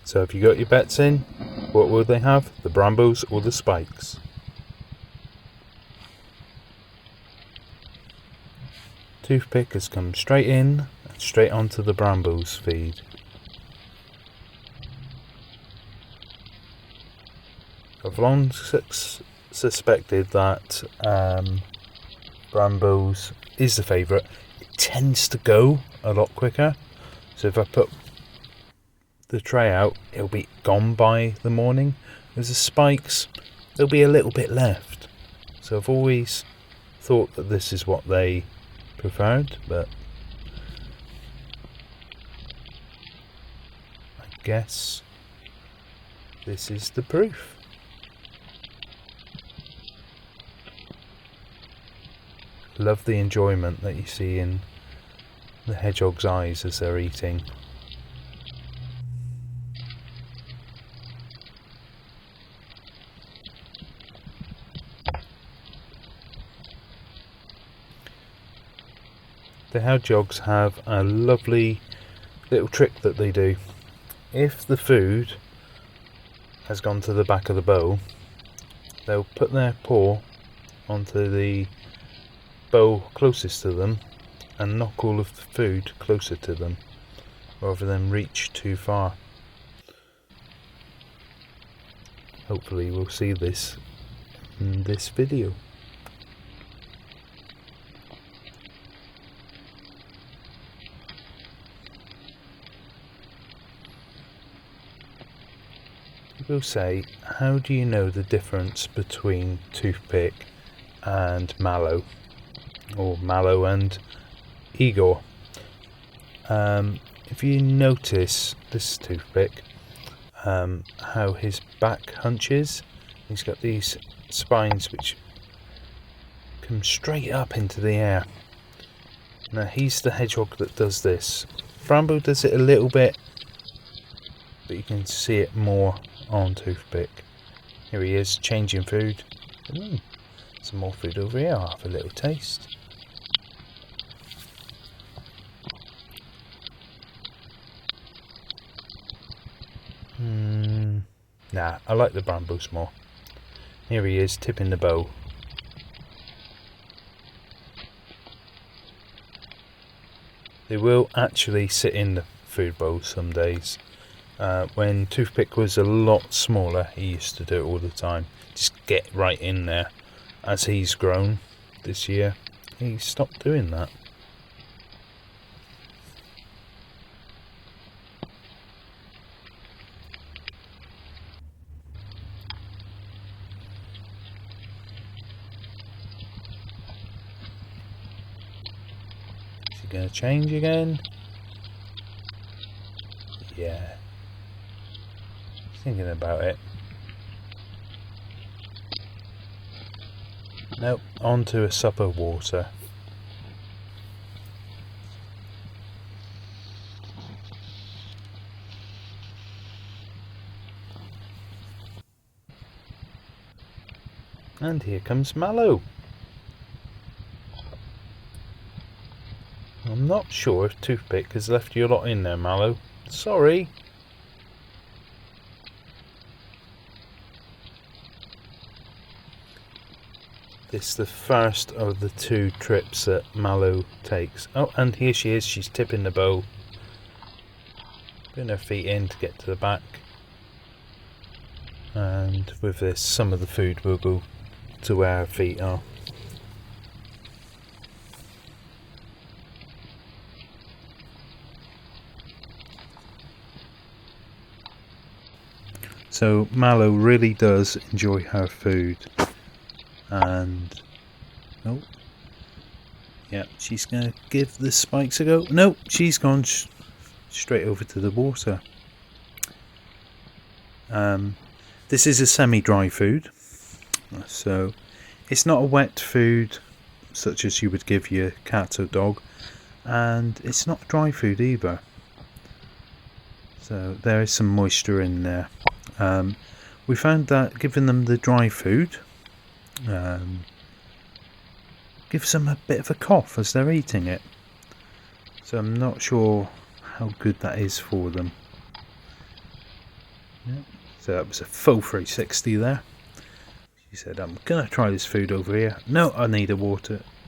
So have you got your bets in? What will they have? The Brambos or the Spikes? Toothpick has come straight in and straight onto the Brambos feed. I've long suspected that Brambos is the favourite. It tends to go a lot quicker, so if I put the tray out, it'll be gone by the morning. As the Spikes, there'll be a little bit left. So I've always thought that this is what they preferred, but I guess this is the proof. Love the enjoyment that you see in the hedgehog's eyes as they're eating. The hedgehogs have a lovely little trick that they do. If the food has gone to the back of the bowl, they'll put their paw onto the bowl closest to them and knock all of the food closer to them rather than reach too far. Hopefully we'll see this in this video. People say, how do you know the difference between Toothpick and Mallow? Or Mallow and Igor? If you notice this Toothpick, how his back hunches, he's got these spines which come straight up into the air. Now he's the hedgehog that does this. Brambo does it a little bit, but you can see it more on Toothpick. Here he is, changing food. Some more food over here, I'll have a little taste. Nah, I like the Brambos more. Here he is, tipping the bowl. They will actually sit in the food bowl some days. When Toothpick was a lot smaller, he used to do it all the time. Just get right in there. As he's grown this year, he stopped doing that. Is he going to change again? Yeah. Thinking about it. Nope, on to a sup of water. And here comes Mallow. I'm not sure if Toothpick has left you a lot in there, Mallow. Sorry. This is the first of the 2 trips that Mallow takes. Oh, and here she is, she's tipping the bowl. Putting her feet in to get to the back. And with this, some of the food will go to where her feet are. So Mallow really does enjoy her food. And oh, yeah, she's gonna give the Spikes a go. Nope, she's gone straight over to the water. This is a semi-dry food, so it's not a wet food such as you would give your cat or dog, and it's not dry food either. So there is some moisture in there. We found that giving them the dry food gives them a bit of a cough as they're eating it. So I'm not sure how good that is for them. Yeah. So that was a full 360 there. She said, I'm gonna try this food over here. No, I need a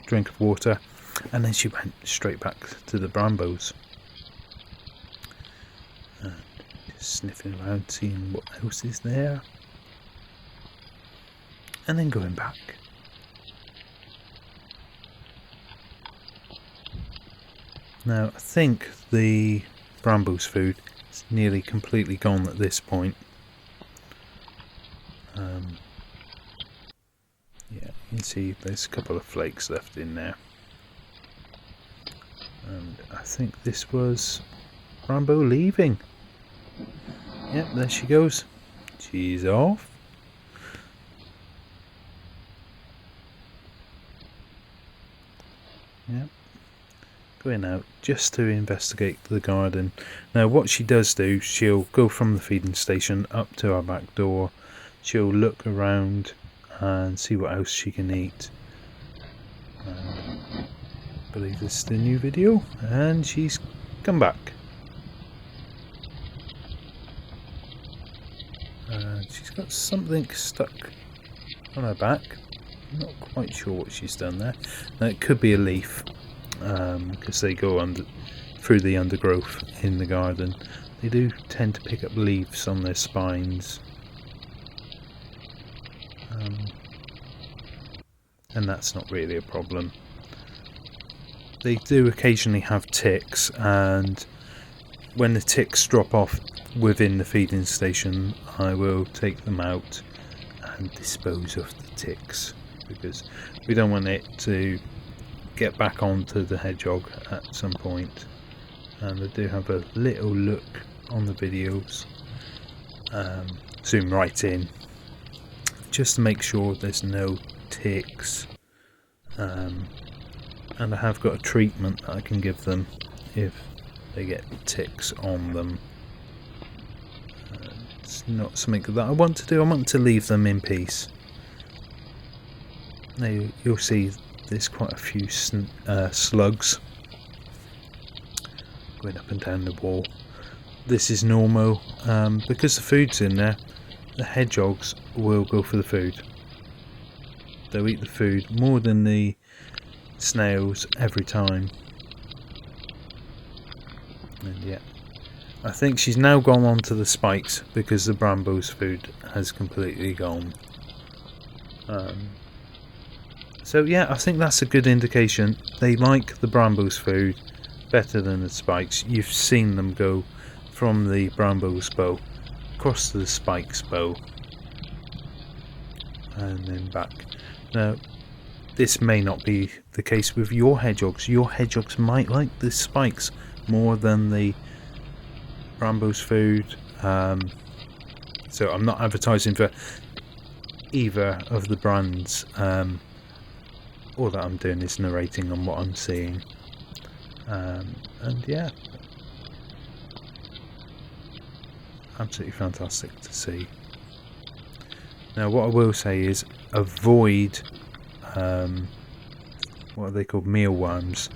drink of water. And then she went straight back to the Brambos. And just sniffing around, seeing what else is there. And then going back. Now, I think the Brambles food is nearly completely gone at this point. Yeah, you can see there's a couple of flakes left in there. And I think this was Brambo leaving. Yep, there she goes. She's off. Yep. Going out just to investigate the garden. Now what she does do, she'll go from the feeding station up to our back door. She'll look around and see what else she can eat. I believe this is the new video, and she's come back. She's got something stuck on her back. I'm not quite sure what she's done there. Now, it could be a leaf, because they go through the undergrowth in the garden. They do tend to pick up leaves on their spines. And that's not really a problem. They do occasionally have ticks, and when the ticks drop off within the feeding station, I will take them out and dispose of the ticks, because we don't want it to get back onto the hedgehog at some point. And I do have a little look on the videos, zoom right in, just to make sure there's no ticks. And I have got a treatment that I can give them if they get ticks on them. It's not something that I want to do. I want to leave them in peace. Now you'll see there's quite a few slugs going up and down the wall. This is normal, because the food's in there. The hedgehogs will go for the food. They'll eat the food more than the snails every time. And yeah, I think she's now gone on to the spikes because the Brambo's food has completely gone. So yeah, I think that's a good indication. They like the Brambo's food better than the spikes. You've seen them go from the Brambo's bow across to the spikes bow and then back. Now, this may not be the case with your hedgehogs. Your hedgehogs might like the spikes more than the Brambo's food. So I'm not advertising for either of the brands. All that I'm doing is narrating on what I'm seeing. And yeah, absolutely fantastic to see. Now what I will say is avoid what are they called, mealworms.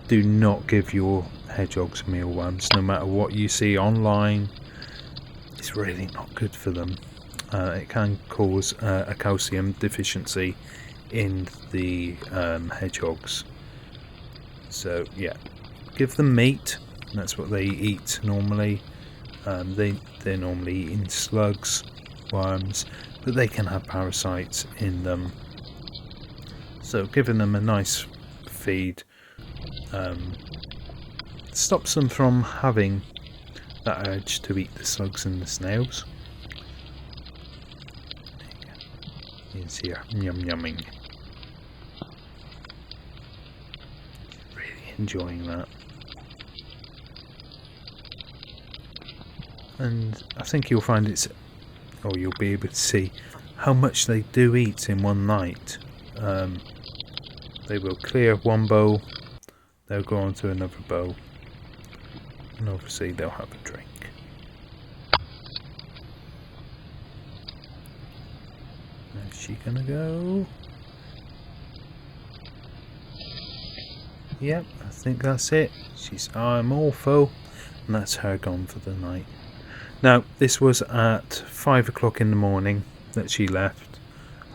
Do not give your hedgehogs mealworms, no matter what you see online. It's really not good for them. It can cause a calcium deficiency in the hedgehogs. So yeah, give them meat. That's what they eat normally. They're normally eating slugs, worms, but they can have parasites in them. So giving them a nice feed stops them from having that urge to eat the slugs and the snails. You can see her yumming. Really enjoying that. And I think you'll find you'll be able to see how much they do eat in one night. They will clear one bowl, they'll go on to another bowl, and obviously they'll have a drink. Where's she gonna go? Yep, I think that's it. I'm all full, and that's her gone for the night. Now, this was at 5 o'clock in the morning that she left,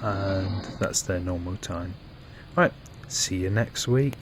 and that's their normal time. Right, see you next week.